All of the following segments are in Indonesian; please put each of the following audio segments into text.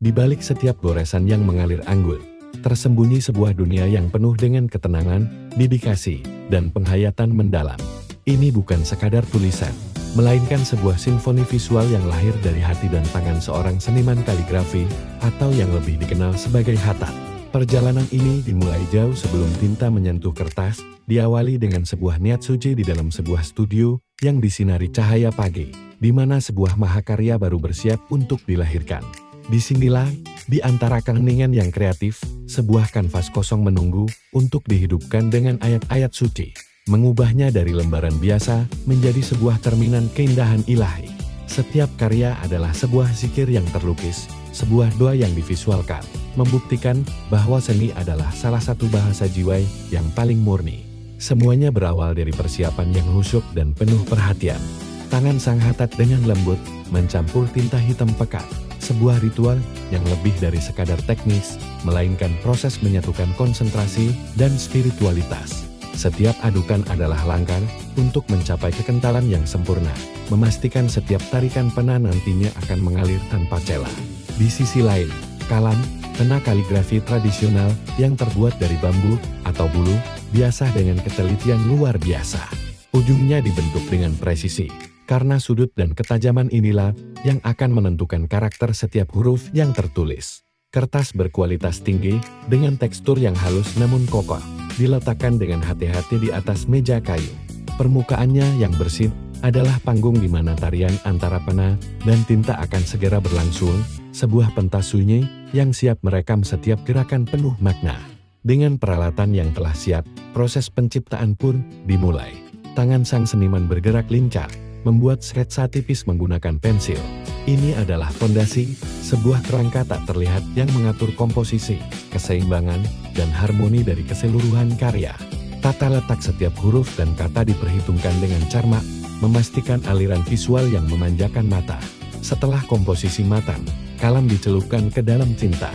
Di balik setiap goresan yang mengalir anggun, tersembunyi sebuah dunia yang penuh dengan ketenangan, dedikasi, dan penghayatan mendalam. Ini bukan sekadar tulisan, melainkan sebuah simfoni visual yang lahir dari hati dan tangan seorang seniman kaligrafi, atau yang lebih dikenal sebagai khatat. Perjalanan ini dimulai jauh sebelum tinta menyentuh kertas, diawali dengan sebuah niat suci di dalam sebuah studio yang disinari cahaya pagi, di mana sebuah mahakarya baru bersiap untuk dilahirkan. Disinilah, di antara keheningan yang kreatif, sebuah kanvas kosong menunggu untuk dihidupkan dengan ayat-ayat suci, mengubahnya dari lembaran biasa menjadi sebuah cerminan keindahan ilahi. Setiap karya adalah sebuah zikir yang terlukis, sebuah doa yang divisualkan, membuktikan bahwa seni adalah salah satu bahasa jiwa yang paling murni. Semuanya berawal dari persiapan yang khusyuk dan penuh perhatian. Tangan sang khatat dengan lembut mencampur tinta hitam pekat, sebuah ritual yang lebih dari sekadar teknis, melainkan proses menyatukan konsentrasi dan spiritualitas. Setiap adukan adalah langkah untuk mencapai kekentalan yang sempurna, memastikan setiap tarikan pena nantinya akan mengalir tanpa celah. Di sisi lain, kalam, pena kaligrafi tradisional yang terbuat dari bambu atau bulu, biasa dengan ketelitian luar biasa. Ujungnya dibentuk dengan presisi, karena sudut dan ketajaman inilah yang akan menentukan karakter setiap huruf yang tertulis. Kertas berkualitas tinggi, dengan tekstur yang halus namun kokoh, diletakkan dengan hati-hati di atas meja kayu. Permukaannya yang bersih adalah panggung di mana tarian antara pena dan tinta akan segera berlangsung, sebuah pentas sunyi yang siap merekam setiap gerakan penuh makna. Dengan peralatan yang telah siap, proses penciptaan pun dimulai. Tangan sang seniman bergerak lincah, membuat sketsa tipis menggunakan pensil. Ini adalah fondasi, sebuah kerangka tak terlihat yang mengatur komposisi, keseimbangan, dan harmoni dari keseluruhan karya. Tata letak setiap huruf dan kata diperhitungkan dengan cermat, memastikan aliran visual yang memanjakan mata. Setelah komposisi matang, kalam dicelupkan ke dalam tinta.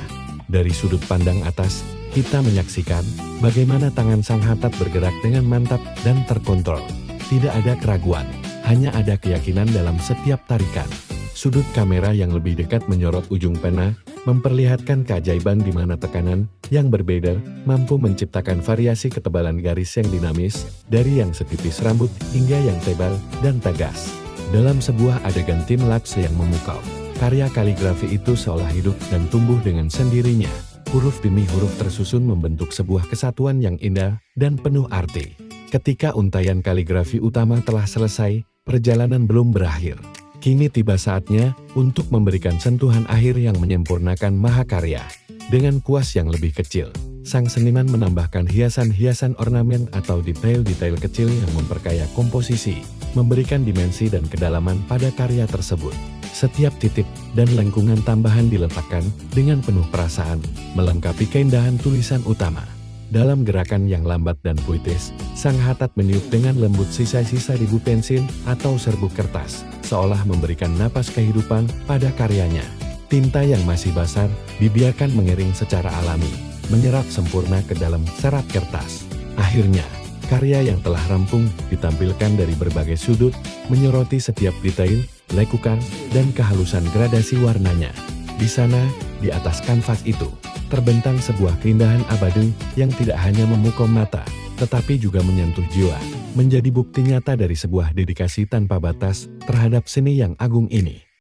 Dari sudut pandang atas, kita menyaksikan bagaimana tangan sang khatat bergerak dengan mantap dan terkontrol. Tidak ada keraguan, hanya ada keyakinan dalam setiap tarikan. Sudut kamera yang lebih dekat menyorot ujung pena, memperlihatkan keajaiban di mana tekanan yang berbeda mampu menciptakan variasi ketebalan garis yang dinamis, dari yang setipis rambut hingga yang tebal dan tegas. Dalam sebuah adegan tim lapse yang memukau, karya kaligrafi itu seolah hidup dan tumbuh dengan sendirinya. Huruf demi huruf tersusun membentuk sebuah kesatuan yang indah dan penuh arti. Ketika untayan kaligrafi utama telah selesai, perjalanan belum berakhir. Kini tiba saatnya untuk memberikan sentuhan akhir yang menyempurnakan mahakarya. Dengan kuas yang lebih kecil, sang seniman menambahkan hiasan-hiasan ornamen atau detail-detail kecil yang memperkaya komposisi, memberikan dimensi dan kedalaman pada karya tersebut. Setiap titik dan lengkungan tambahan diletakkan dengan penuh perasaan, melengkapi keindahan tulisan utama. Dalam gerakan yang lambat dan puitis, sang khatat meniup dengan lembut sisa-sisa debu pensil atau serbuk kertas, seolah memberikan napas kehidupan pada karyanya. Tinta yang masih basah dibiarkan mengiring secara alami, menyerap sempurna ke dalam serat kertas. Akhirnya, karya yang telah rampung ditampilkan dari berbagai sudut, menyoroti setiap detail, lekukan, dan kehalusan gradasi warnanya. Di sana, di atas kanvas itu, terbentang sebuah keindahan abadi yang tidak hanya memukau mata, tetapi juga menyentuh jiwa, menjadi bukti nyata dari sebuah dedikasi tanpa batas terhadap seni yang agung ini.